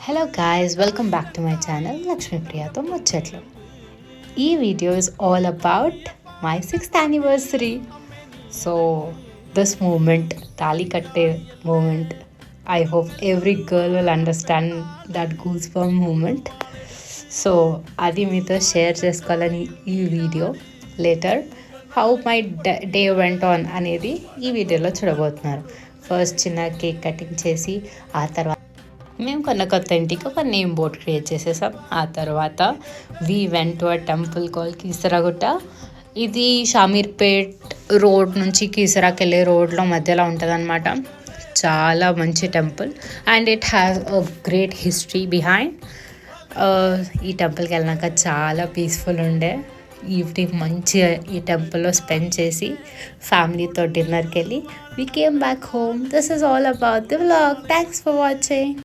Hello guys, welcome back to my channel Lakshmi ప్రియాతో ముచ్చట్లు. ఈ video is all about my 6th anniversary. So this moment, తాళి కట్టే moment, I hope every girl will understand that goose bump moment. So అది మీతో share చేసుకోవాలని ఈ video. Later how my day went on అనేది ఈ వీడియోలో చూడబోతున్నారు. ఫస్ట్ చిన్న కేక్ కటింగ్ చేసి, ఆ తర్వాత మేము కొత్త ఇంటికి ఒక నేమ్ బోర్డ్ క్రియేట్ చేసేసాం. ఆ తర్వాత we went to a temple call Keesaragutta. ఇది షామీర్పేట్ రోడ్ నుంచి కీసరాకి వెళ్ళే రోడ్లో మధ్యలో ఉంటుంది అనమాట. చాలా మంచి temple and it has a great history behind. ఈ టెంపుల్కి వెళ్ళినాక చాలా పీస్ఫుల్ ఉండే. ఈవినింగ్ మంచిగా ఈ టెంపుల్లో స్పెండ్ చేసి ఫ్యామిలీతో డిన్నర్కి వెళ్ళి we came back home. This is all about the vlog. Thanks for watching.